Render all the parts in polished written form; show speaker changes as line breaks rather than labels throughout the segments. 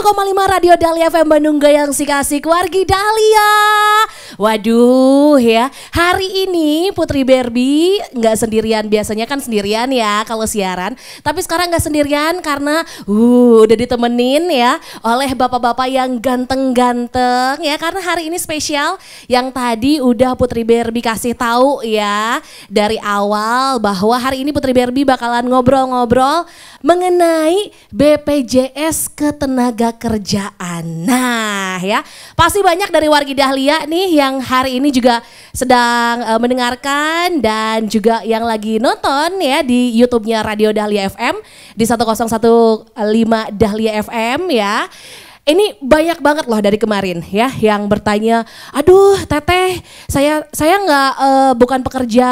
101,5 Radio Dahlia FM Bandung Gayang Sikasik Wargi Dahlia. Waduh ya, hari ini Putri Barbie nggak sendirian, biasanya kan sendirian ya kalau siaran. Tapi sekarang nggak sendirian karena udah ditemenin ya oleh bapak-bapak yang ganteng-ganteng ya. Karena hari ini spesial yang tadi udah Putri Barbie kasih tahu ya dari awal bahwa hari ini Putri Barbie bakalan ngobrol-ngobrol mengenai BPJS Ketenagakerjaan. Nah ya, pasti banyak dari wargi Dahlia nih yang hari ini juga sedang mendengarkan dan juga yang lagi nonton ya di YouTube-nya Radio Dahlia FM di 101,5 Dahlia FM ya. Ini banyak banget loh dari kemarin ya yang bertanya, aduh Teteh, saya nggak bukan pekerja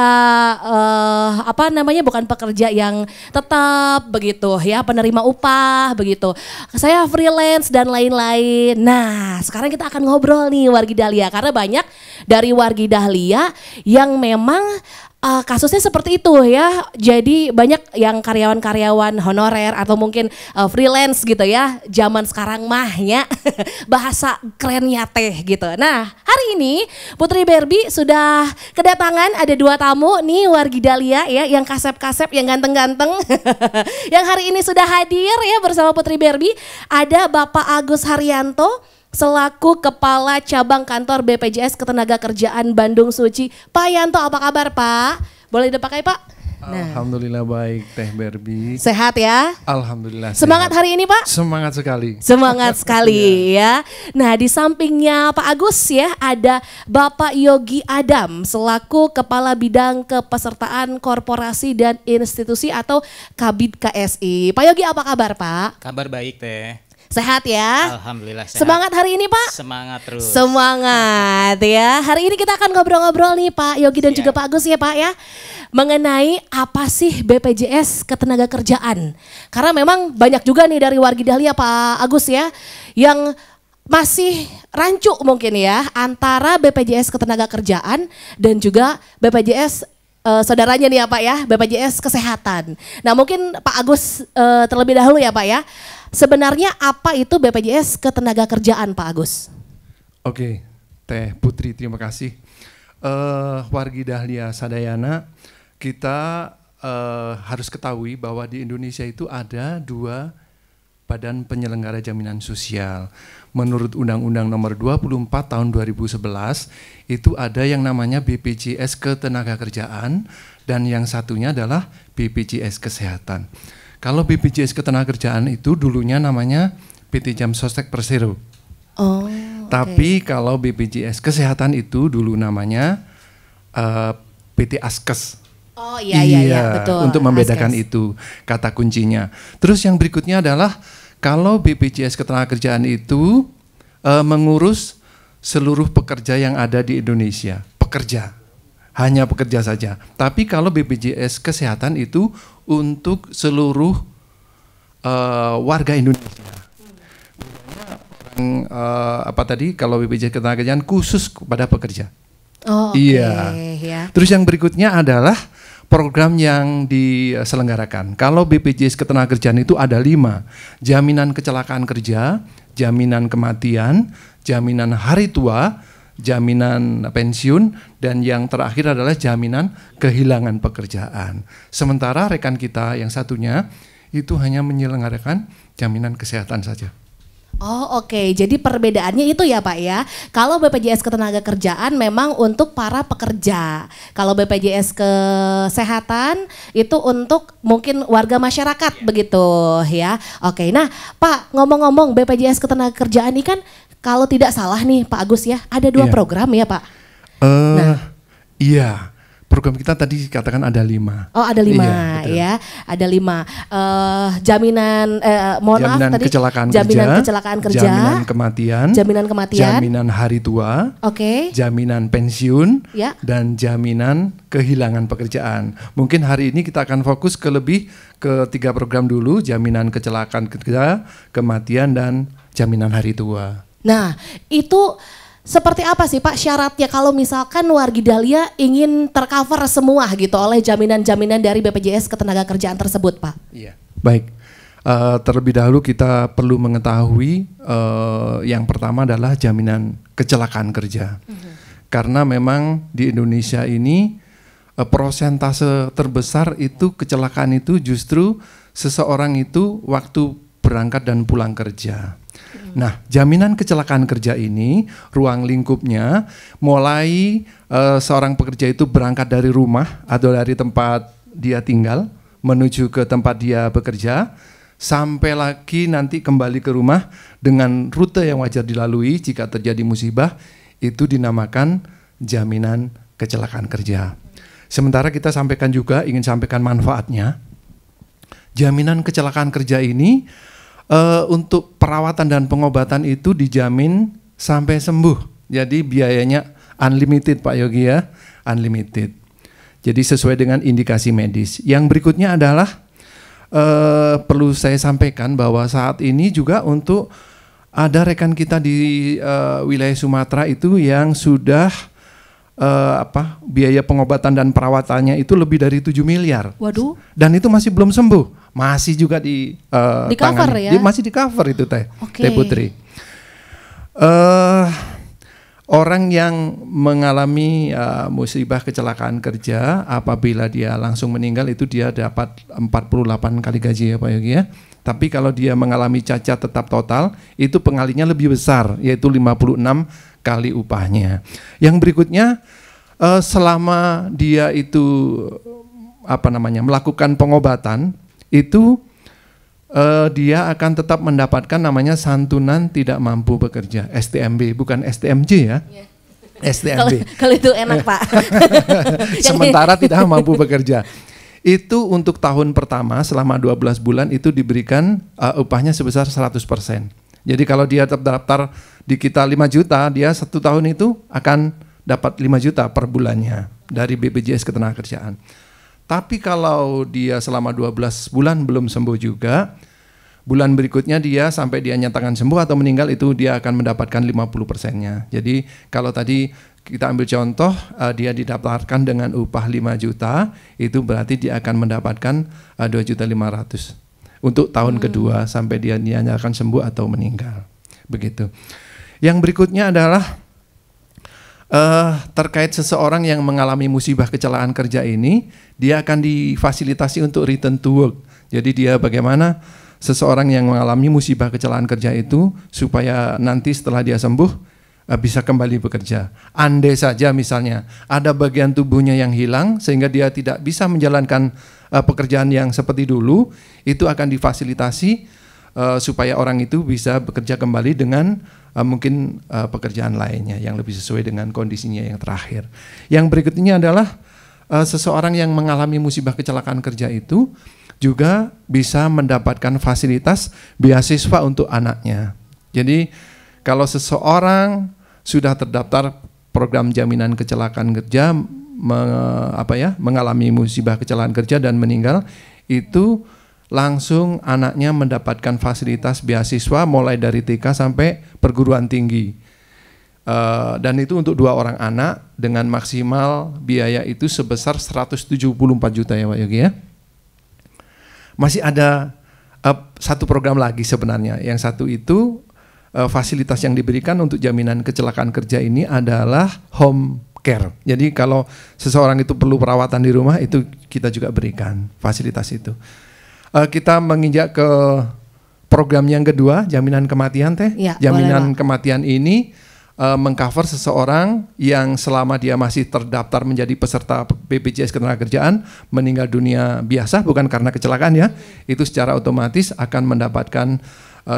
bukan pekerja yang tetap begitu ya, penerima upah begitu. Saya freelance dan lain-lain. Nah, sekarang kita akan ngobrol nih wargi Dahlia karena banyak dari wargi Dahlia yang memang kasusnya seperti itu ya, jadi banyak yang karyawan-karyawan honorer atau mungkin freelance gitu ya, zaman sekarang mahnya bahasa kerennya teh gitu. Nah hari ini Putri Barbie sudah kedatangan ada dua tamu nih wargi Dahlia ya, yang kasep-kasep, yang ganteng-ganteng yang hari ini sudah hadir ya bersama Putri Barbie. Ada Bapak Agus Haryanto selaku Kepala Cabang Kantor BPJS Ketenagakerjaan Bandung Suci. Pak Yanto, apa kabar Pak? Boleh dipakai Pak?
Nah. Alhamdulillah baik Teh Barbie.
Sehat ya?
Alhamdulillah
semangat
sehat.
Hari ini Pak?
Semangat sekali.
Semangat sekali ya. Nah di sampingnya Pak Agus ya ada Bapak Yogi Adam selaku Kepala Bidang Kepesertaan Korporasi dan Institusi atau Kabid KSI. Pak Yogi apa kabar Pak?
Kabar baik Teh.
Sehat ya?
Alhamdulillah sehat.
Semangat hari ini Pak?
Semangat terus.
Semangat ya. Hari ini kita akan ngobrol-ngobrol nih Pak Yogi dan juga Pak Agus ya Pak ya. Mengenai apa sih BPJS Ketenagakerjaan. Karena memang banyak juga nih dari wargi Dahlia Pak Agus ya. Yang masih rancu mungkin ya antara BPJS Ketenagakerjaan dan juga BPJS saudaranya nih ya Pak ya, BPJS Kesehatan. Nah mungkin Pak Agus terlebih dahulu ya Pak ya. Sebenarnya apa itu BPJS Ketenagakerjaan Pak Agus?
Oke, Teh Putri terima kasih. Wargi Dahlia Sadayana, kita harus ketahui bahwa di Indonesia itu ada dua badan penyelenggara jaminan sosial. Menurut Undang-Undang Nomor 24 Tahun 2011 itu ada yang namanya BPJS Ketenagakerjaan dan yang satunya adalah BPJS Kesehatan. Kalau BPJS Ketenagakerjaan itu dulunya namanya PT Jam Sostek Persero. Oh. Tapi kalau BPJS Kesehatan itu dulu namanya PT Askes.
Oh iya betul.
Untuk membedakan Askes. Itu kata kuncinya. Terus yang berikutnya adalah kalau BPJS Ketenagakerjaan itu mengurus seluruh pekerja yang ada di Indonesia, pekerja, hanya pekerja saja. Tapi kalau BPJS Kesehatan itu untuk seluruh warga Indonesia. Kalau BPJS Ketenagakerjaan khusus kepada pekerja. Oh, iya. Ya. Terus yang berikutnya adalah program yang diselenggarakan. Kalau BPJS Ketenagakerjaan itu ada 5, jaminan kecelakaan kerja, jaminan kematian, jaminan hari tua, jaminan pensiun, dan yang terakhir adalah jaminan kehilangan pekerjaan. Sementara rekan kita yang satunya itu hanya menyelenggarakan jaminan kesehatan saja.
Oh oke. Jadi perbedaannya itu ya Pak ya. Kalau BPJS Ketenagakerjaan memang untuk para pekerja. Kalau BPJS Kesehatan itu untuk mungkin warga masyarakat begitu ya. Oke, nah Pak ngomong-ngomong BPJS Ketenagakerjaan ini kan kalau tidak salah nih Pak Agus ya ada 2 program ya Pak?
Iya. Program kita tadi katakan ada 5.
Oh ada 5 ya, ada 5. Jaminan kecelakaan kerja,
jaminan kematian, jaminan hari tua, jaminan pensiun, dan jaminan kehilangan pekerjaan. Mungkin hari ini kita akan fokus lebih ke 3 program dulu, jaminan kecelakaan kerja, kematian, dan jaminan hari tua.
Nah itu seperti apa sih Pak syaratnya kalau misalkan wargi Dahlia ingin tercover semua gitu oleh jaminan-jaminan dari BPJS Ketenagakerjaan tersebut Pak?
Iya, baik. Terlebih dahulu kita perlu mengetahui yang pertama adalah jaminan kecelakaan kerja. Karena memang di Indonesia ini persentase terbesar itu kecelakaan itu justru seseorang itu waktu berangkat dan pulang kerja. Nah, jaminan kecelakaan kerja ini ruang lingkupnya mulai seorang pekerja itu berangkat dari rumah atau dari tempat dia tinggal menuju ke tempat dia bekerja, sampai lagi nanti kembali ke rumah dengan rute yang wajar dilalui jika terjadi musibah, itu dinamakan jaminan kecelakaan kerja. Sementara kita sampaikan juga, ingin sampaikan manfaatnya. Jaminan kecelakaan kerja ini untuk perawatan dan pengobatan itu dijamin sampai sembuh. Jadi biayanya unlimited Pak Yogi ya, unlimited. Jadi sesuai dengan indikasi medis. Yang berikutnya adalah perlu saya sampaikan bahwa saat ini juga untuk ada rekan kita di wilayah Sumatera itu yang sudah biaya pengobatan dan perawatannya itu lebih dari 7 miliar.
Waduh. Dan
itu masih belum sembuh, masih juga di
cover ya?
Masih di cover itu Teh Putri. Orang yang mengalami musibah kecelakaan kerja apabila dia langsung meninggal itu dia dapat 48 kali gaji ya Pak Yogi ya. Tapi kalau dia mengalami cacat tetap total itu pengalinya lebih besar yaitu 56 kali upahnya. Yang berikutnya selama dia itu melakukan pengobatan itu dia akan tetap mendapatkan namanya santunan tidak mampu bekerja, STMB, bukan STMJ ya. STMB.
Kalau itu enak Pak.
Sementara tidak mampu bekerja. Itu untuk tahun pertama selama 12 bulan itu diberikan upahnya sebesar 100%. Jadi kalau dia terdaftar di kita 5 juta, dia 1 tahun itu akan dapat 5 juta per bulannya dari BPJS Ketenagakerjaan. Tapi kalau dia selama 12 bulan belum sembuh juga, bulan berikutnya dia sampai dia nyatakan sembuh atau meninggal itu dia akan mendapatkan 50%-nya. Jadi kalau tadi kita ambil contoh dia didaftarkan dengan upah 5 juta, itu berarti dia akan mendapatkan 2.500.000 untuk tahun kedua sampai dia dinyatakan sembuh atau meninggal. Begitu. Yang berikutnya adalah terkait seseorang yang mengalami musibah kecelakaan kerja ini, dia akan difasilitasi untuk return to work. Jadi dia bagaimana seseorang yang mengalami musibah kecelakaan kerja itu supaya nanti setelah dia sembuh bisa kembali bekerja. Andai saja misalnya ada bagian tubuhnya yang hilang sehingga dia tidak bisa menjalankan pekerjaan yang seperti dulu, itu akan difasilitasi supaya orang itu bisa bekerja kembali dengan mungkin pekerjaan lainnya yang lebih sesuai dengan kondisinya yang terakhir. Yang berikutnya adalah seseorang yang mengalami musibah kecelakaan kerja itu juga bisa mendapatkan fasilitas beasiswa untuk anaknya. Jadi kalau seseorang sudah terdaftar program jaminan kecelakaan kerja, mengalami musibah kecelakaan kerja dan meninggal, itu langsung anaknya mendapatkan fasilitas beasiswa mulai dari TK sampai perguruan tinggi. Dan itu untuk 2 orang anak dengan maksimal biaya itu sebesar 174 juta ya Pak Yogi ya. Masih ada satu program lagi sebenarnya. Yang satu itu fasilitas yang diberikan untuk jaminan kecelakaan kerja ini adalah home care. Jadi kalau seseorang itu perlu perawatan di rumah itu kita juga berikan fasilitas itu. Kita menginjak ke program yang kedua, jaminan kematian Teh. Ya, jaminan kematian ini mengcover seseorang yang selama dia masih terdaftar menjadi peserta BPJS Ketenagakerjaan meninggal dunia biasa, bukan karena kecelakaan ya, itu secara otomatis akan mendapatkan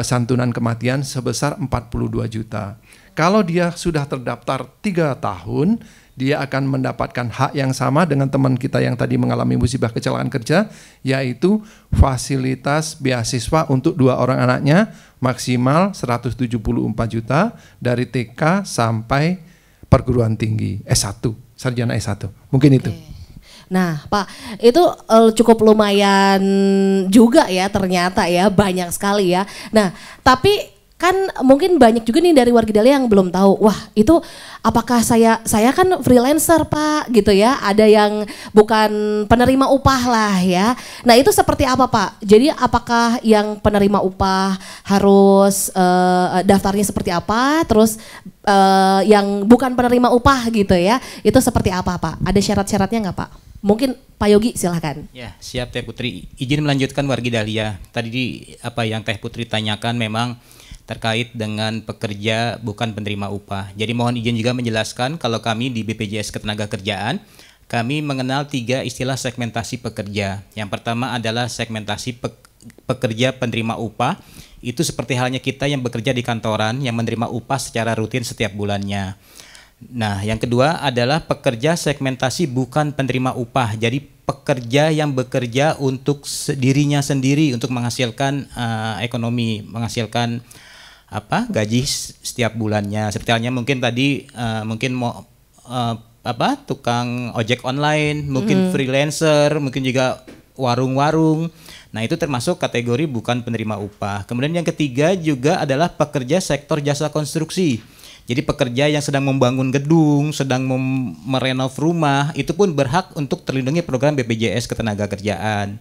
santunan kematian sebesar 42 juta. Kalau dia sudah terdaftar 3 tahun, dia akan mendapatkan hak yang sama dengan teman kita yang tadi mengalami musibah kecelakaan kerja, yaitu fasilitas beasiswa untuk 2 orang anaknya maksimal 174 juta dari TK sampai perguruan tinggi S1, sarjana S1. Mungkin itu.
Nah Pak, itu cukup lumayan juga ya ternyata ya, banyak sekali ya. Nah tapi kan mungkin banyak juga nih dari warga Dahlia yang belum tahu. Wah, itu apakah saya kan freelancer, Pak, gitu ya. Ada yang bukan penerima upah lah ya. Nah, itu seperti apa, Pak? Jadi apakah yang penerima upah harus daftarnya seperti apa? Terus yang bukan penerima upah gitu ya. Itu seperti apa, Pak? Ada syarat-syaratnya nggak, Pak? Mungkin Pak Yogi silahkan.
Ya, siap Teh Putri. Izin melanjutkan wargi Dahlia. Tadi apa yang Teh Putri tanyakan memang terkait dengan pekerja bukan penerima upah. Jadi mohon izin juga menjelaskan kalau kami di BPJS Ketenagakerjaan, kami mengenal 3 istilah segmentasi pekerja. Yang pertama adalah segmentasi pekerja penerima upah. Itu seperti halnya kita yang bekerja di kantoran yang menerima upah secara rutin setiap bulannya. Nah, yang kedua adalah pekerja segmentasi bukan penerima upah. Jadi pekerja yang bekerja untuk dirinya sendiri untuk menghasilkan ekonomi, menghasilkan gaji setiap bulannya. Seperti halnya mungkin tadi mungkin mau tukang ojek online, mungkin freelancer, mungkin juga warung-warung. Nah, itu termasuk kategori bukan penerima upah. Kemudian yang ketiga juga adalah pekerja sektor jasa konstruksi. Jadi pekerja yang sedang membangun gedung, sedang merenov rumah, itu pun berhak untuk terlindungi program BPJS Ketenagakerjaan.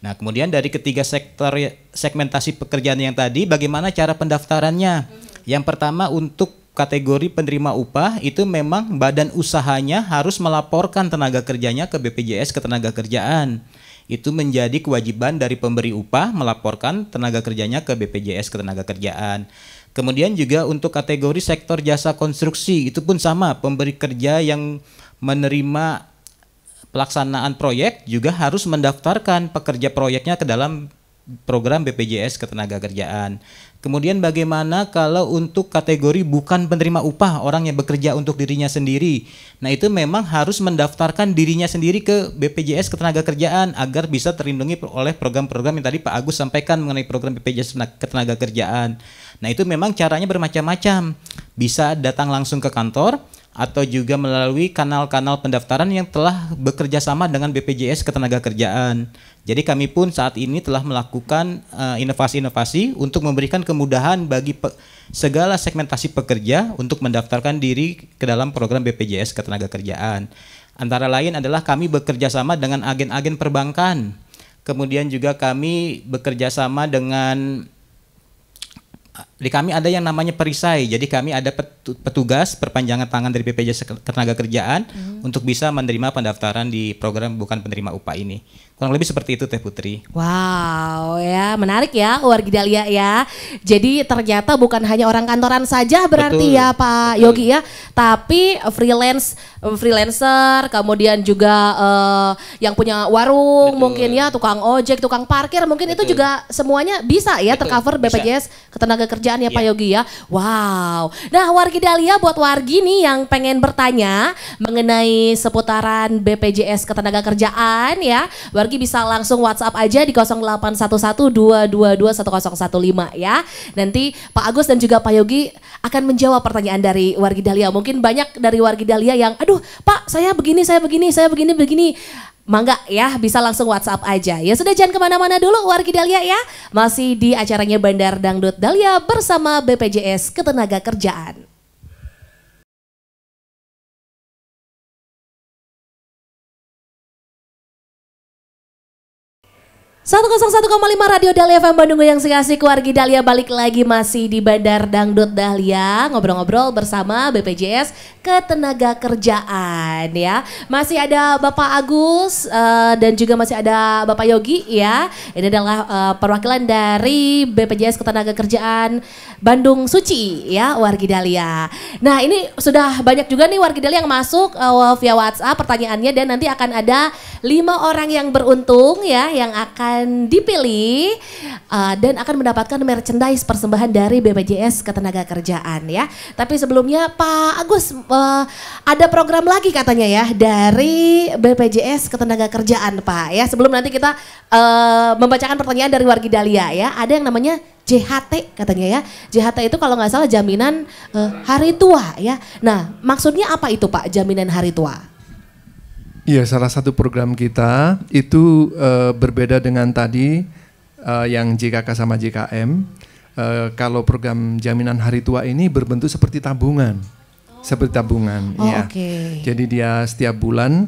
Nah, kemudian dari ketiga sektor segmentasi pekerjaan yang tadi, bagaimana cara pendaftarannya? Yang pertama untuk kategori penerima upah itu memang badan usahanya harus melaporkan tenaga kerjanya ke BPJS Ketenagakerjaan. Itu menjadi kewajiban dari pemberi upah melaporkan tenaga kerjanya ke BPJS Ketenagakerjaan. Kemudian juga untuk kategori sektor jasa konstruksi itu pun sama, pemberi kerja yang menerima pelaksanaan proyek juga harus mendaftarkan pekerja proyeknya ke dalam program BPJS Ketenagakerjaan. Kemudian bagaimana kalau untuk kategori bukan penerima upah, orang yang bekerja untuk dirinya sendiri. Nah, itu memang harus mendaftarkan dirinya sendiri ke BPJS Ketenagakerjaan agar bisa terlindungi oleh program-program yang tadi Pak Agus sampaikan mengenai program BPJS Ketenagakerjaan. Nah, itu memang caranya bermacam-macam. Bisa datang langsung ke kantor atau juga melalui kanal-kanal pendaftaran yang telah bekerja sama dengan BPJS Ketenagakerjaan. Jadi kami pun saat ini telah melakukan inovasi-inovasi untuk memberikan kemudahan bagi segala segmentasi pekerja untuk mendaftarkan diri ke dalam program BPJS Ketenagakerjaan. Antara lain adalah kami bekerja sama dengan agen-agen perbankan. Kemudian juga kami bekerja sama dengan di kami ada yang namanya perisai, jadi kami ada petugas perpanjangan tangan dari BPJS Ketenagakerjaan untuk bisa menerima pendaftaran di program bukan penerima upah ini. Kurang lebih seperti itu Teh Putri.
Wow, ya menarik ya wargi Dahlia ya. Jadi ternyata bukan hanya orang kantoran saja berarti betul, ya Pak Yogi ya, tapi freelancer, kemudian juga yang punya warung, betul, mungkin ya tukang ojek, tukang parkir, mungkin betul, itu juga semuanya bisa ya betul, tercover BPJS Ketenagakerjaan ya Pak Yogi ya. Wow. Nah wargi Dahlia, buat wargi nih yang pengen bertanya mengenai seputaran BPJS Ketenagakerjaan ya, wargi bisa langsung WhatsApp aja di 0811-222-1015 ya. Nanti Pak Agus dan juga Pak Yogi akan menjawab pertanyaan dari wargi Dahlia. Mungkin banyak dari wargi Dahlia yang aduh Pak saya begini. Mangga ya, bisa langsung WhatsApp aja. Ya sudah, jangan kemana-mana dulu wargi Dahlia ya. Masih di acaranya Bandar Dangdut Dahlia bersama BPJS Ketenagakerjaan. 101,5 Radio Dahlia FM Bandung yang asik wargi Dahlia, balik lagi masih di Bandar Dangdut Dahlia, ngobrol-ngobrol bersama BPJS Ketenagakerjaan ya. Masih ada Bapak Agus dan juga masih ada Bapak Yogi ya. Ini adalah perwakilan dari BPJS Ketenagakerjaan Bandung Suci ya wargi Dahlia. Nah ini sudah banyak juga nih wargi Dahlia yang masuk via WhatsApp pertanyaannya, dan nanti akan ada 5 orang yang beruntung ya yang akan dipilih dan akan mendapatkan merchandise persembahan dari BPJS Ketenagakerjaan ya. Tapi sebelumnya Pak Agus ada program lagi katanya ya dari BPJS Ketenagakerjaan Pak ya. Sebelum nanti kita membacakan pertanyaan dari wargi Dahlia ya, ada yang namanya JHT katanya ya. JHT itu kalau nggak salah jaminan hari tua ya. Nah maksudnya apa itu Pak, jaminan hari tua?
Iya, salah satu program kita itu berbeda dengan tadi yang JKK sama JKM. Kalau program jaminan hari tua ini berbentuk seperti tabungan, ya. Jadi dia setiap bulan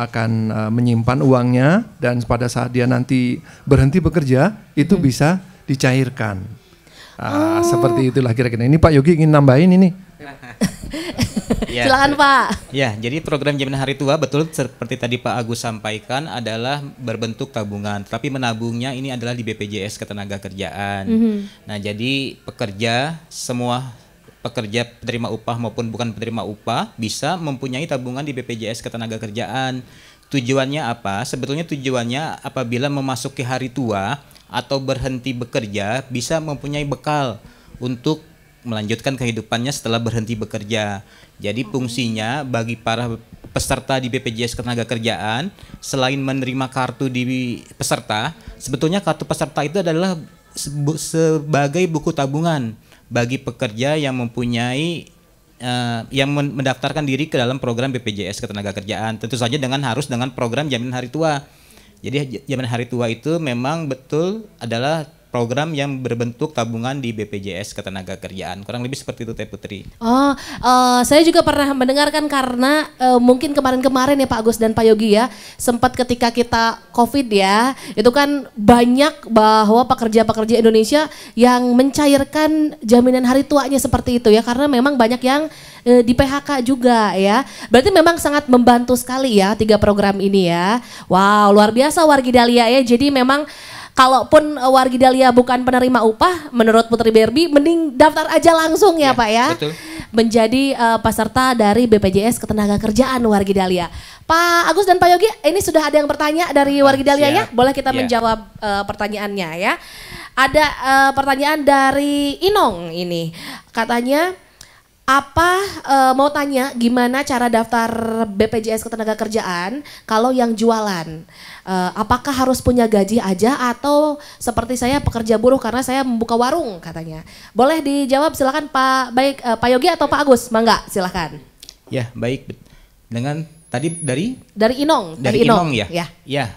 akan menyimpan uangnya dan pada saat dia nanti berhenti bekerja itu bisa dicairkan. Seperti itulah kira-kira. Ini Pak Yogi ingin nambahin ini.
Ya.
Silakan Pak.
Ya, jadi program jaminan hari tua betul seperti tadi Pak Agus sampaikan adalah berbentuk tabungan, tapi menabungnya ini adalah di BPJS Ketenagakerjaan. Nah, jadi semua pekerja penerima upah maupun bukan penerima upah bisa mempunyai tabungan di BPJS Ketenagakerjaan. Tujuannya apa? Sebetulnya tujuannya apabila memasuki hari tua atau berhenti bekerja bisa mempunyai bekal untuk melanjutkan kehidupannya setelah berhenti bekerja. Jadi fungsinya bagi para peserta di BPJS Ketenagakerjaan selain menerima kartu di peserta, sebetulnya kartu peserta itu adalah sebagai buku tabungan bagi pekerja yang mempunyai yang mendaftarkan diri ke dalam program BPJS Ketenagakerjaan. Tentu saja harus dengan program jaminan hari tua. Jadi jaminan hari tua itu memang betul adalah program yang berbentuk tabungan di BPJS Ketenagakerjaan. Kurang lebih seperti itu Teh Putri.
Saya juga pernah mendengarkan karena mungkin kemarin-kemarin ya Pak Agus dan Pak Yogi ya, sempat ketika kita COVID ya, itu kan banyak bahwa pekerja-pekerja Indonesia yang mencairkan jaminan hari tuanya seperti itu ya, karena memang banyak yang di PHK juga ya. Berarti memang sangat membantu sekali ya 3 program ini ya. Wow, luar biasa Wargi Dahlia ya. Jadi memang kalaupun Wargi Dahlia bukan penerima upah, menurut Putri Berbi mending daftar aja langsung ya Pak ya. Betul. Menjadi peserta dari BPJS Ketenagakerjaan Wargi Dahlia. Pak Agus dan Pak Yogi, ini sudah ada yang bertanya dari Wargi Dahlia ya? Boleh kita menjawab pertanyaannya ya. Ada pertanyaan dari Inong ini. Katanya, mau tanya gimana cara daftar BPJS Ketenagakerjaan kalau yang jualan? Apakah harus punya gaji aja atau seperti saya pekerja buruh karena saya membuka warung katanya. Boleh dijawab silakan Pak Yogi atau Pak Agus, mangga silakan.
Ya baik, dengan tadi dari
Inong.
Dari Inong ya? Ya,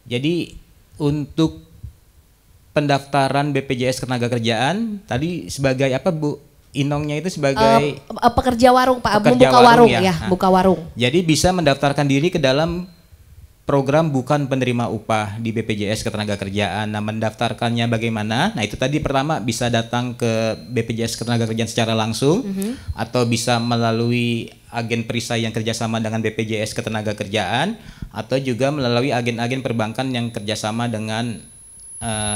jadi untuk pendaftaran BPJS Ketenagakerjaan tadi sebagai apa Bu? Inongnya itu sebagai
pekerja warung Pak, membuka warung ya, buka warung.
Jadi bisa mendaftarkan diri ke dalam program bukan penerima upah di BPJS Ketenagakerjaan. Nah, mendaftarkannya bagaimana? Nah, itu tadi pertama bisa datang ke BPJS Ketenagakerjaan secara langsung atau bisa melalui agen perisai yang kerjasama dengan BPJS Ketenagakerjaan atau juga melalui agen-agen perbankan yang kerjasama dengan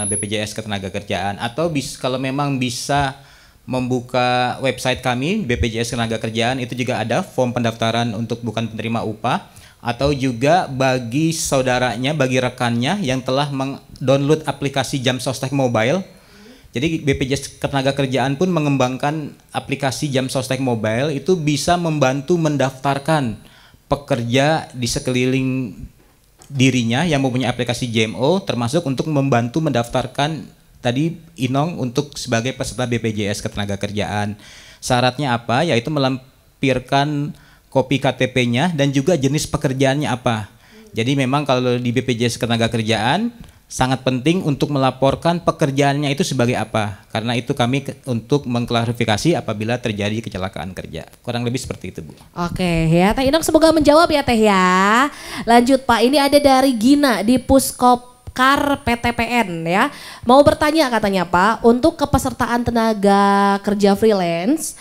BPJS Ketenagakerjaan atau kalau memang bisa membuka website kami BPJS Ketenagakerjaan, itu juga ada form pendaftaran untuk bukan penerima upah, atau juga bagi saudaranya, bagi rekannya yang telah mendownload aplikasi Jam Sostek Mobile. Jadi BPJS Ketenagakerjaan pun mengembangkan aplikasi Jam Sostek Mobile, itu bisa membantu mendaftarkan pekerja di sekeliling dirinya yang mempunyai aplikasi JMO, termasuk untuk membantu mendaftarkan tadi Inong untuk sebagai peserta BPJS Ketenagakerjaan. Syaratnya apa? Yaitu melampirkan kopi KTP-nya dan juga jenis pekerjaannya apa. Jadi memang kalau di BPJS Ketenagakerjaan sangat penting untuk melaporkan pekerjaannya itu sebagai apa. Karena itu kami untuk mengklarifikasi apabila terjadi kecelakaan kerja. Kurang lebih seperti itu Bu.
Oke ya Teh Inong, semoga menjawab ya Teh ya. Lanjut Pak, ini ada dari Gina di Puskop PTPN ya. Mau bertanya katanya Pak, untuk kepesertaan tenaga kerja freelance,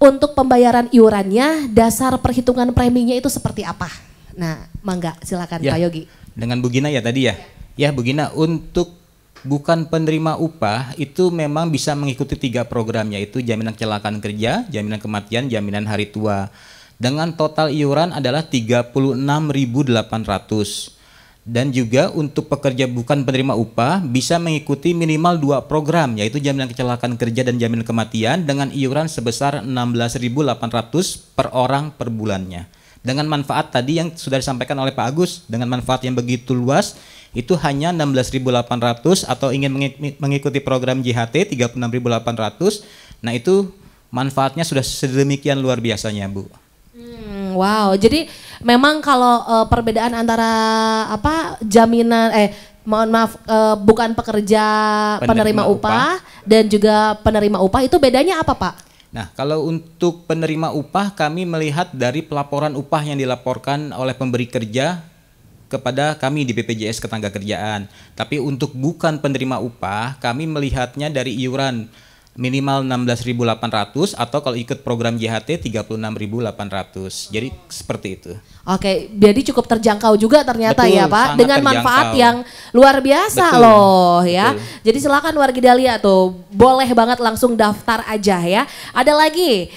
untuk pembayaran iurannya, dasar perhitungan preminya itu seperti apa? Nah, mangga silakan
ya,
Pak Yogi.
Dengan Bu Gina ya tadi ya. Ya Bu Gina, untuk bukan penerima upah itu memang bisa mengikuti 3 program, yaitu jaminan kecelakaan kerja, jaminan kematian, jaminan hari tua. Dengan total iuran adalah 36.800. Dan juga untuk pekerja bukan penerima upah bisa mengikuti minimal 2 program, yaitu jaminan kecelakaan kerja dan jaminan kematian dengan iuran sebesar 16.800 per orang per bulannya. Dengan manfaat tadi yang sudah disampaikan oleh Pak Agus, dengan manfaat yang begitu luas, itu hanya 16.800 atau ingin mengikuti program JHT 36.800. Nah, itu manfaatnya sudah sedemikian luar biasanya, Bu.
Wow, jadi memang kalau perbedaan antara jaminan mohon maaf, bukan pekerja penerima upah dan juga penerima upah, itu bedanya apa Pak?
Nah, kalau untuk penerima upah kami melihat dari pelaporan upah yang dilaporkan oleh pemberi kerja kepada kami di BPJS Ketenagakerjaan. Tapi untuk bukan penerima upah, kami melihatnya dari iuran minimal 16.800 atau kalau ikut program JHT 36.800. Jadi seperti itu.
Oke, jadi cukup terjangkau juga ternyata. Betul, ya Pak, dengan terjangkau. Manfaat yang luar biasa. Betul, loh ya. Betul. Jadi silakan warga Dahlia tuh boleh banget langsung daftar aja ya. Ada lagi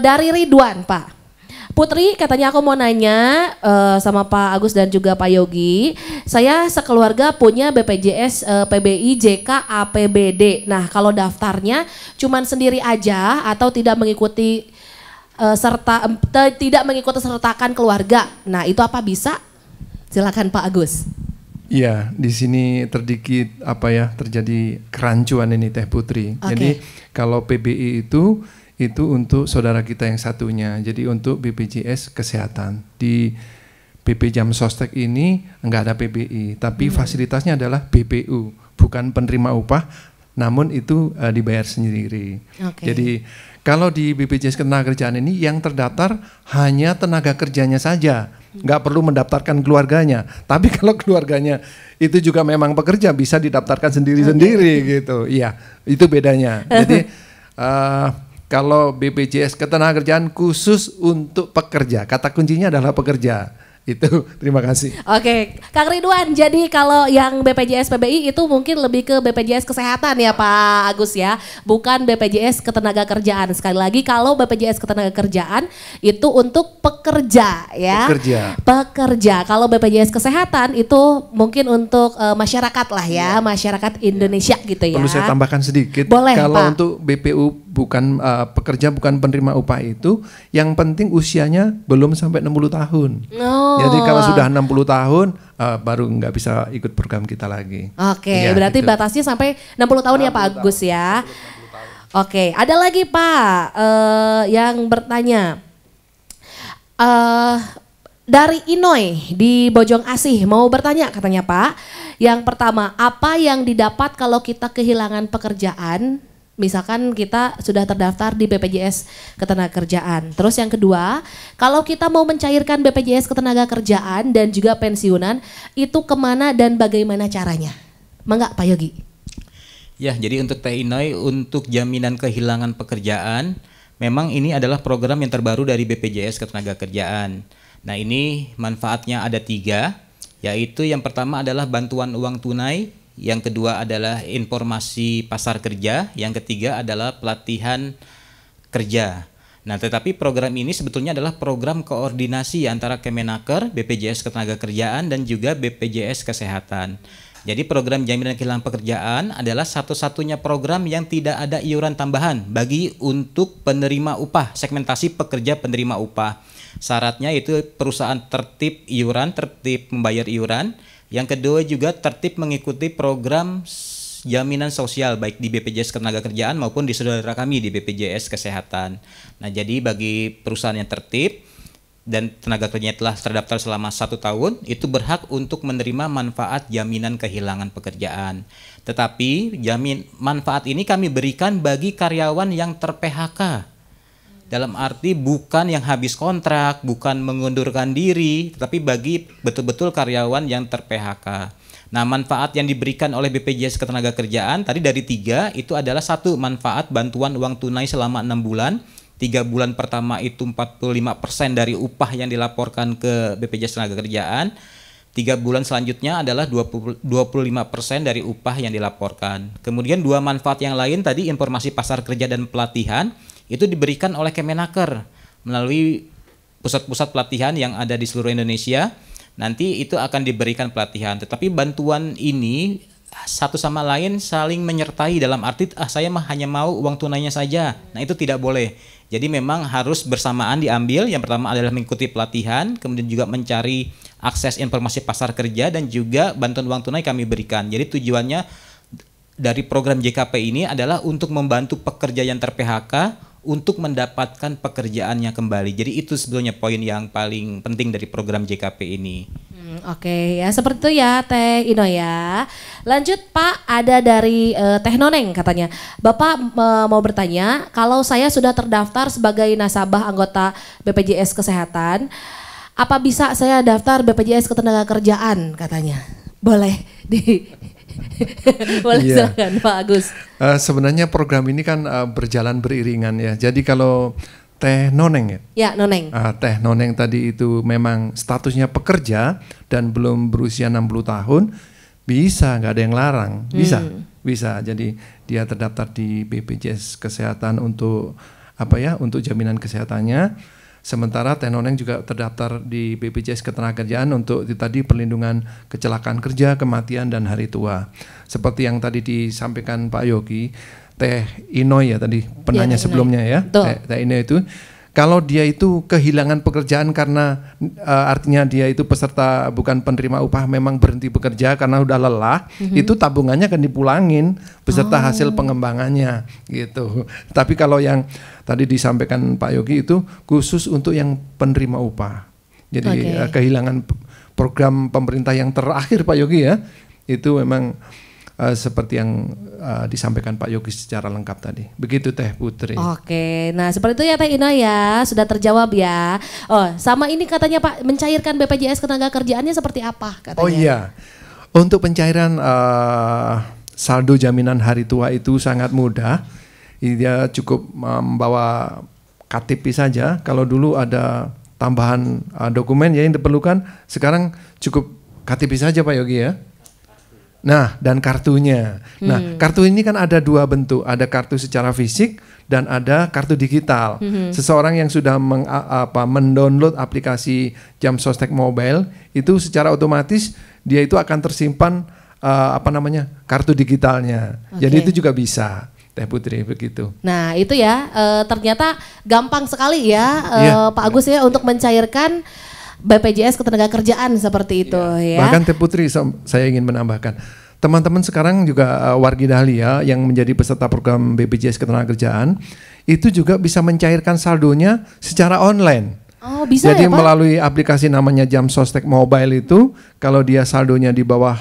dari Ridwan Pak. Putri, katanya aku mau nanya sama Pak Agus dan juga Pak Yogi. Saya sekeluarga punya BPJS, PBI, JK, APBD. Nah, kalau daftarnya cuman sendiri aja atau tidak mengikuti tidak mengikuti sertakan keluarga. Nah, itu apa bisa? Silakan Pak Agus.
Iya, di sini terjadi kerancuan ini Teh Putri. Okay. Jadi kalau PBI itu untuk saudara kita yang satunya, jadi untuk BPJS Kesehatan. Di BP Jam Sostek ini enggak ada PBI, tapi fasilitasnya adalah BPU, bukan penerima upah, namun itu dibayar sendiri. Okay. Jadi kalau di BPJS Ketenagakerjaan ini yang terdaftar hanya tenaga kerjanya saja, nggak perlu mendaftarkan keluarganya. Tapi kalau keluarganya itu juga memang pekerja, bisa didaftarkan sendiri-sendiri gitu. Iya, itu bedanya. Jadi kalau BPJS Ketenagakerjaan khusus untuk pekerja, kata kuncinya adalah pekerja. Itu, terima kasih.
Oke, Kang Ridwan, jadi kalau yang BPJS PBI itu mungkin lebih ke BPJS Kesehatan ya Pak Agus ya, bukan BPJS Ketenagakerjaan. Sekali lagi, kalau BPJS Ketenagakerjaan itu untuk pekerja ya. Pekerja. Kalau BPJS Kesehatan itu mungkin untuk masyarakat lah ya, masyarakat Indonesia gitu ya.
Perlu saya tambahkan sedikit.
Boleh,
kalau
Pak.
Untuk BPU bukan pekerja, bukan penerima upah itu, yang penting usianya belum sampai 60 tahun. Jadi kalau sudah 60 tahun baru nggak bisa ikut program kita lagi.
Oke, ya, berarti gitu. Batasnya sampai 60 tahun ya Pak Agus ya. Oke, ada lagi Pak yang bertanya. Dari Inoy di Bojong Asih mau bertanya katanya Pak. Yang pertama, apa yang didapat kalau kita kehilangan pekerjaan? Misalkan kita sudah terdaftar di BPJS Ketenagakerjaan. Terus yang kedua, kalau kita mau mencairkan BPJS Ketenagakerjaan dan juga pensiunan, itu kemana dan bagaimana caranya? Mangga Pak Yogi.
Ya, jadi untuk Teh Inoy, untuk jaminan kehilangan pekerjaan, memang ini adalah program yang terbaru dari BPJS Ketenagakerjaan. Nah, ini manfaatnya ada 3, yaitu yang pertama adalah bantuan uang tunai, yang kedua adalah informasi pasar kerja, yang ketiga adalah pelatihan kerja. Nah, tetapi program ini sebetulnya adalah program koordinasi antara Kemenaker, BPJS Ketenagakerjaan dan juga BPJS Kesehatan. Jadi program jaminan kehilangan pekerjaan adalah satu-satunya program yang tidak ada iuran tambahan bagi untuk penerima upah, segmentasi pekerja penerima upah. Syaratnya itu perusahaan tertib iuran, tertib membayar iuran. Yang kedua juga tertib mengikuti program jaminan sosial baik di BPJS Ketenagakerjaan maupun di saudara kami di BPJS Kesehatan. Nah, jadi bagi perusahaan yang tertib dan tenaga kerjanya telah terdaftar selama 1 tahun, itu berhak untuk menerima manfaat jaminan kehilangan pekerjaan. Tetapi manfaat ini kami berikan bagi karyawan yang ter-PHK. Dalam arti bukan yang habis kontrak, bukan mengundurkan diri, tetapi bagi betul-betul karyawan yang ter-PHK. Nah, manfaat yang diberikan oleh BPJS Ketenagakerjaan tadi dari 3, itu adalah 1, manfaat bantuan uang tunai selama 6 bulan. 3 bulan pertama itu 45% dari upah yang dilaporkan ke BPJS Ketenagakerjaan. 3 bulan selanjutnya adalah 25% dari upah yang dilaporkan. Kemudian 2 manfaat yang lain tadi, informasi pasar kerja dan pelatihan, itu diberikan oleh Kemenaker melalui pusat-pusat pelatihan yang ada di seluruh Indonesia. Nanti itu akan diberikan pelatihan. Tetapi bantuan ini satu sama lain saling menyertai dalam arti saya hanya mau uang tunainya saja. Nah, itu tidak boleh. Jadi memang harus bersamaan diambil. Yang pertama adalah mengikuti pelatihan, kemudian juga mencari akses informasi pasar kerja dan juga bantuan uang tunai kami berikan. Jadi tujuannya dari program JKP ini adalah untuk membantu pekerja yang ter-PHK untuk mendapatkan pekerjaannya kembali. Jadi itu sebetulnya poin yang paling penting dari program JKP ini.
Oke, ya seperti itu ya Teh Ino ya. Lanjut Pak, ada dari Teh Noneng katanya. Bapak mau bertanya, kalau saya sudah terdaftar sebagai nasabah anggota BPJS Kesehatan, apa bisa saya daftar BPJS Ketenagakerjaan katanya? Boleh di boleh silakan Pak Agus.
Sebenarnya program ini kan berjalan beriringan ya. Jadi kalau Teh Noneng ya?
Ya, Noneng.
Teh Noneng tadi itu memang statusnya pekerja dan belum berusia 60 tahun, bisa, nggak ada yang larang, bisa. Jadi dia terdaftar di BPJS Kesehatan untuk untuk jaminan kesehatannya. Sementara Teh Noneng juga terdaftar di BPJS Ketenagakerjaan untuk tadi perlindungan kecelakaan kerja, kematian dan hari tua. Seperti yang tadi disampaikan Pak Yogi, Teh Ino ya tadi penanya sebelumnya ya, Teh Ino itu kalau dia itu kehilangan pekerjaan karena artinya dia itu peserta bukan penerima upah, memang berhenti bekerja karena udah lelah, itu tabungannya akan dipulangin beserta hasil pengembangannya gitu. Tapi kalau yang tadi disampaikan Pak Yogi itu khusus untuk yang penerima upah. Jadi kehilangan program pemerintah yang terakhir Pak Yogi ya, itu memang seperti yang disampaikan Pak Yogi secara lengkap tadi. Begitu Teh Putri.
Oke, nah seperti itu ya Teh Ina ya, sudah terjawab ya. Oh, sama ini katanya Pak, mencairkan BPJS Ketenagakerjaannya seperti apa katanya?
Oh iya, untuk pencairan saldo jaminan hari tua itu sangat mudah. Dia cukup membawa KTP saja. Kalau dulu ada tambahan dokumen yang diperlukan, sekarang cukup KTP saja Pak Yogi ya. Nah, dan kartunya. Nah, kartu ini kan ada dua bentuk, ada kartu secara fisik dan ada kartu digital. Seseorang yang sudah mendownload aplikasi Jam Sostek Mobile itu secara otomatis dia itu akan tersimpan kartu digitalnya. Jadi itu juga bisa. Teh Putri begitu.
Nah, itu ya ternyata gampang sekali ya Pak Agus ya untuk mencairkan BPJS Ketenagakerjaan seperti itu ya.
Bahkan Teh Putri saya ingin menambahkan, teman-teman sekarang juga wargi Dahlia yang menjadi peserta program BPJS Ketenagakerjaan itu juga bisa mencairkan saldonya secara online.
Oh, bisa.
Jadi
ya, Pak?
Melalui aplikasi namanya Jam Sostek Mobile itu, kalau dia saldonya di bawah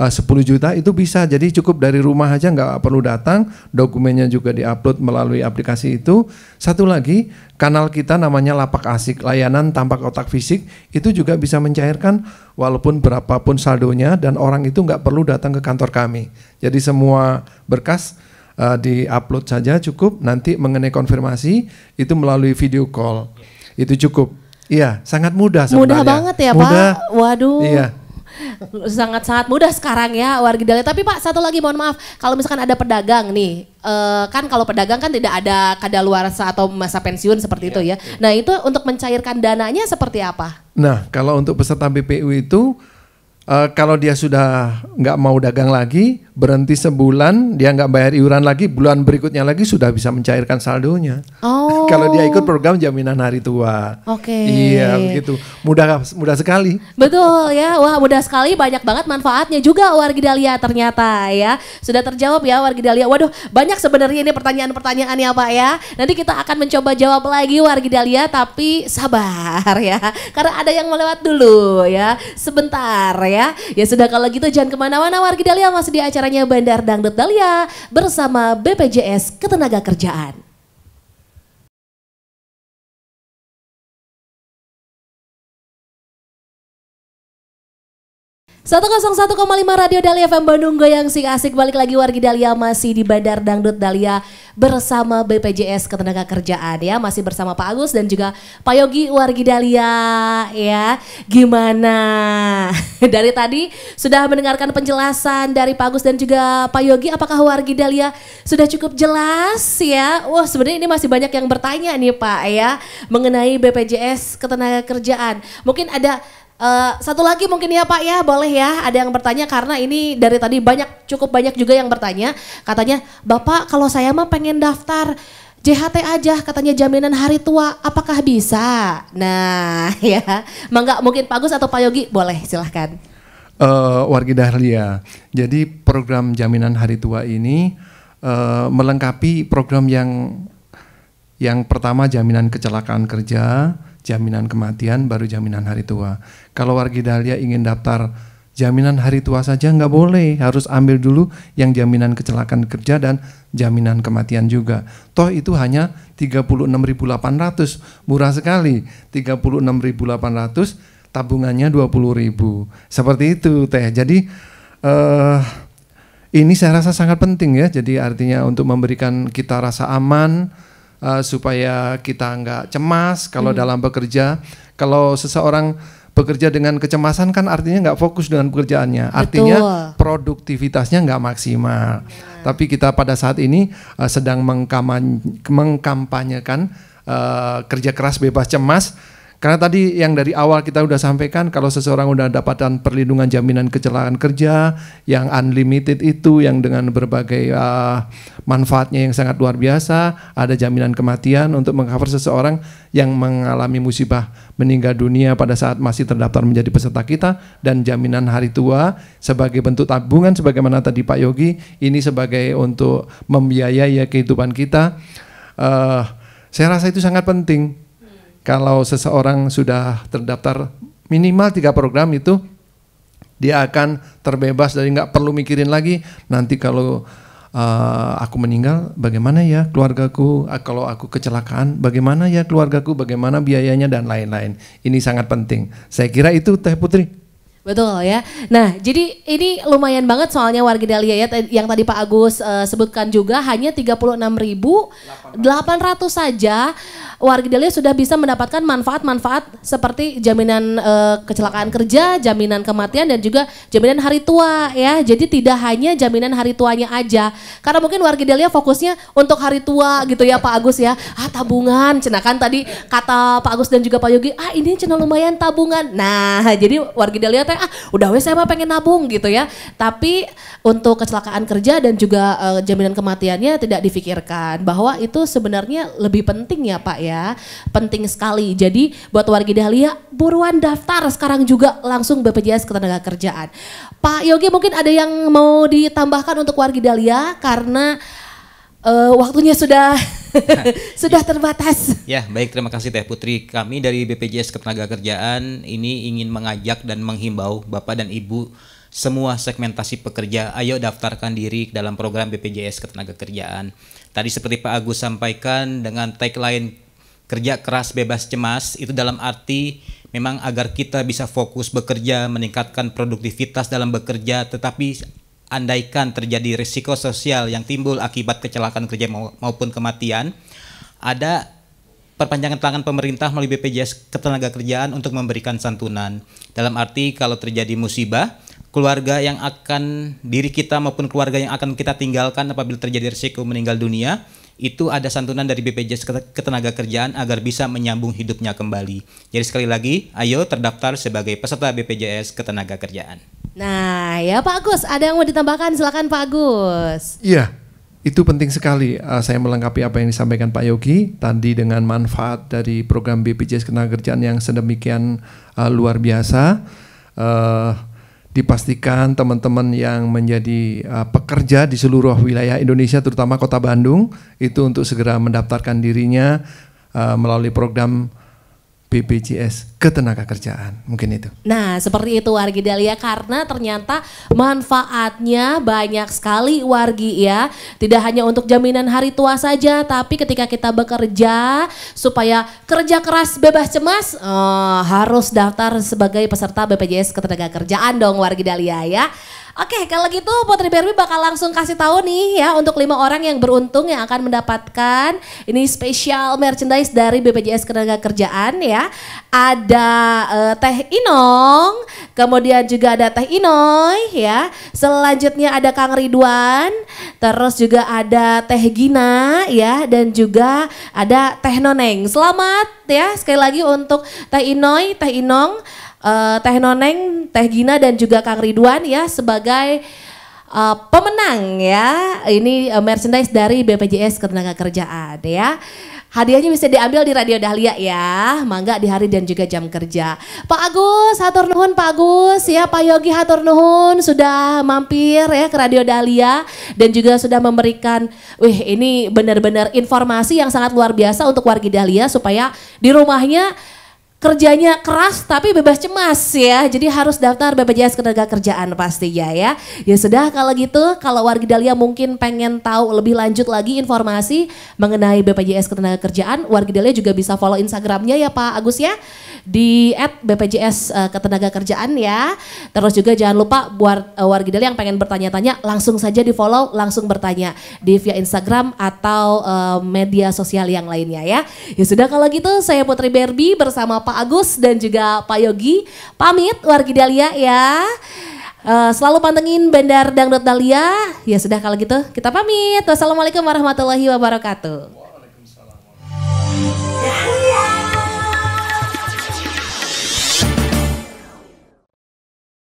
10 juta itu bisa, jadi cukup dari rumah aja, nggak perlu datang, dokumennya juga diupload melalui aplikasi itu. Satu lagi, kanal kita namanya Lapak Asik, layanan tanpa kotak fisik, itu juga bisa mencairkan walaupun berapapun saldonya dan orang itu nggak perlu datang ke kantor kami. Jadi semua berkas diupload saja cukup, nanti mengenai konfirmasi itu melalui video call, itu cukup. Iya, sangat mudah sebenarnya.
Mudah banget ya
mudah,
Pak, waduh.
Iya.
Sangat-sangat mudah sekarang ya wargi Dahlia. Tapi Pak, satu lagi mohon maaf, kalau misalkan ada pedagang nih, kan kalau pedagang kan tidak ada kadaluarsa atau masa pensiun seperti itu ya. Nah itu untuk mencairkan dananya seperti apa?
Nah kalau untuk peserta BPU itu kalau dia sudah nggak mau dagang lagi, berhenti sebulan, dia nggak bayar iuran lagi, bulan berikutnya lagi sudah bisa mencairkan saldonya.
Oh.
Kalau dia ikut program jaminan hari tua.
Oke.
Iya begitu, mudah sekali.
Betul ya, wah mudah sekali, banyak banget manfaatnya juga wargi Dahlia ternyata ya. Sudah terjawab ya wargi Dahlia. Waduh banyak sebenarnya ini pertanyaan-pertanyaan ya Pak ya. Nanti kita akan mencoba jawab lagi wargi Dahlia, tapi sabar ya. Karena ada yang melewat dulu ya, sebentar ya. Ya sudah kalau gitu jangan kemana-mana wargi Dahlia, masih di acaranya Bandar Dangdut Dahlia bersama BPJS Ketenagakerjaan. 101,5 Radio Dahlia FM Bandung, goyang sing asik. Balik lagi wargi Dahlia, masih di Bandar Dangdut Dahlia bersama BPJS Ketenagakerjaan ya. Masih bersama Pak Agus dan juga Pak Yogi wargi Dahlia ya. Gimana? Dari tadi sudah mendengarkan penjelasan dari Pak Agus dan juga Pak Yogi. Apakah wargi Dahlia sudah cukup jelas ya? Wah sebenarnya ini masih banyak yang bertanya nih Pak ya mengenai BPJS Ketenagakerjaan. Mungkin ada satu lagi mungkin ya Pak ya, boleh ya, ada yang bertanya karena ini dari tadi cukup banyak juga yang bertanya. Katanya, Bapak kalau saya mah pengen daftar JHT aja, katanya jaminan hari tua, apakah bisa? Nah ya, mangga mungkin Pak Agus atau Pak Yogi boleh silahkan.
Wargi Dahlia, jadi program jaminan hari tua ini melengkapi program yang pertama jaminan kecelakaan kerja, jaminan kematian, baru jaminan hari tua. Kalau wargi Dahlia ingin daftar jaminan hari tua saja nggak boleh, harus ambil dulu yang jaminan kecelakaan kerja dan jaminan kematian juga. Toh itu hanya 36.800, murah sekali. 36.800, tabungannya 20.000. Seperti itu Teh. Jadi ini saya rasa sangat penting ya. Jadi artinya untuk memberikan kita rasa aman, supaya kita nggak cemas kalau dalam bekerja. Kalau seseorang bekerja dengan kecemasan kan artinya nggak fokus dengan pekerjaannya. Artinya produktivitasnya nggak maksimal. Tapi kita pada saat ini sedang mengkampanyekan kerja keras bebas cemas. Karena tadi yang dari awal kita udah sampaikan, kalau seseorang udah dapatkan perlindungan jaminan kecelakaan kerja yang unlimited itu, yang dengan berbagai manfaatnya yang sangat luar biasa, ada jaminan kematian untuk mengcover seseorang yang mengalami musibah meninggal dunia pada saat masih terdaftar menjadi peserta kita, dan jaminan hari tua sebagai bentuk tabungan sebagaimana tadi Pak Yogi, ini sebagai untuk membiayai kehidupan kita. Saya rasa itu sangat penting. Kalau seseorang sudah terdaftar minimal 3 program itu, dia akan terbebas dari nggak perlu mikirin lagi nanti kalau aku meninggal bagaimana ya keluargaku, kalau aku kecelakaan bagaimana ya keluargaku, bagaimana biayanya dan lain-lain. Ini sangat penting. Saya kira itu Teh Putri.
Betul ya. Nah, jadi ini lumayan banget soalnya wargi Dahlia ya, yang tadi Pak Agus sebutkan juga hanya 36.800 saja wargi Dahlia sudah bisa mendapatkan manfaat-manfaat seperti jaminan kecelakaan kerja, jaminan kematian dan juga jaminan hari tua ya. Jadi tidak hanya jaminan hari tuanya aja. Karena mungkin wargi Dahlia fokusnya untuk hari tua gitu ya Pak Agus ya. Tabungan, cenakan tadi kata Pak Agus dan juga Pak Yogi, ini cenah lumayan tabungan. Nah, jadi wargi Dahlia udah saya mah pengen nabung gitu ya. Tapi untuk kecelakaan kerja dan juga jaminan kematiannya tidak difikirkan, bahwa itu sebenarnya lebih penting ya Pak ya. Penting sekali. Jadi buat wargi Dahlia buruan daftar sekarang juga langsung BPJS Ketenagakerjaan. Pak Yogi mungkin ada yang mau ditambahkan untuk wargi Dahlia karena waktunya sudah sudah terbatas.
Ya, baik, terima kasih Teh Putri. Kami dari BPJS Ketenagakerjaan ini ingin mengajak dan menghimbau Bapak dan Ibu semua segmentasi pekerja, ayo daftarkan diri dalam program BPJS Ketenagakerjaan. Tadi seperti Pak Agus sampaikan dengan tagline kerja keras bebas cemas, itu dalam arti memang agar kita bisa fokus bekerja, meningkatkan produktivitas dalam bekerja, tetapi andaikan terjadi risiko sosial yang timbul akibat kecelakaan kerja maupun kematian, ada perpanjangan tangan pemerintah melalui BPJS Ketenagakerjaan untuk memberikan santunan. Dalam arti kalau terjadi musibah, keluarga yang akan diri kita maupun keluarga yang akan kita tinggalkan apabila terjadi risiko meninggal dunia, itu ada santunan dari BPJS Ketenagakerjaan agar bisa menyambung hidupnya kembali. Jadi sekali lagi, ayo terdaftar sebagai peserta BPJS Ketenagakerjaan.
Nah ya Pak Agus, ada yang mau ditambahkan, silakan Pak Agus.
Iya, itu penting sekali. Saya melengkapi apa yang disampaikan Pak Yogi tadi dengan manfaat dari program BPJS Ketenagakerjaan yang sedemikian luar biasa. Dipastikan teman-teman yang menjadi pekerja di seluruh wilayah Indonesia, terutama Kota Bandung, itu untuk segera mendaftarkan dirinya melalui program BPJS Ketenagakerjaan, mungkin itu.
Nah seperti itu wargi Dahlia, karena ternyata manfaatnya banyak sekali wargi ya. Tidak hanya untuk jaminan hari tua saja, tapi ketika kita bekerja supaya kerja keras bebas cemas, harus daftar sebagai peserta BPJS Ketenagakerjaan dong wargi Dahlia ya. Oke, kalau gitu Putri Berbi bakal langsung kasih tahu nih ya untuk 5 orang yang beruntung yang akan mendapatkan ini spesial merchandise dari BPJS Ketenagakerjaan ya. Ada Teh Inong, kemudian juga ada Teh Inoy ya. Selanjutnya ada Kang Ridwan, terus juga ada Teh Gina ya, dan juga ada Teh Noneng. Selamat ya sekali lagi untuk Teh Inoy, Teh Inong, Teh Noneng, Teh Gina dan juga Kang Ridwan ya sebagai pemenang ya. Ini merchandise dari BPJS Ketenagakerjaan ya. Hadiahnya bisa diambil di Radio Dahlia ya. Mangga di hari dan juga jam kerja. Pak Agus, hatur nuhun Pak Agus ya. Pak Yogi hatur nuhun sudah mampir ya ke Radio Dahlia dan juga sudah memberikan ini benar-benar informasi yang sangat luar biasa untuk wargi Dahlia supaya di rumahnya kerjanya keras tapi bebas cemas ya. Jadi harus daftar BPJS Ketenagakerjaan pastinya ya. Ya sudah kalau gitu, kalau wargi Dahlia mungkin pengen tahu lebih lanjut lagi informasi mengenai BPJS Ketenagakerjaan, wargi Dahlia juga bisa follow Instagramnya ya Pak Agus ya, di @BPJS Ketenagakerjaan ya. Terus juga jangan lupa buat wargi Dahlia yang pengen bertanya-tanya, langsung saja di follow, langsung bertanya di via Instagram atau media sosial yang lainnya ya. Ya sudah kalau gitu, saya Putri Berbi bersama Pak Agus dan juga Pak Yogi pamit wargi Dahlia ya. Selalu pantengin Bandar Dangdut Dahlia. Ya sudah kalau gitu kita pamit. Wassalamualaikum warahmatullahi wabarakatuh.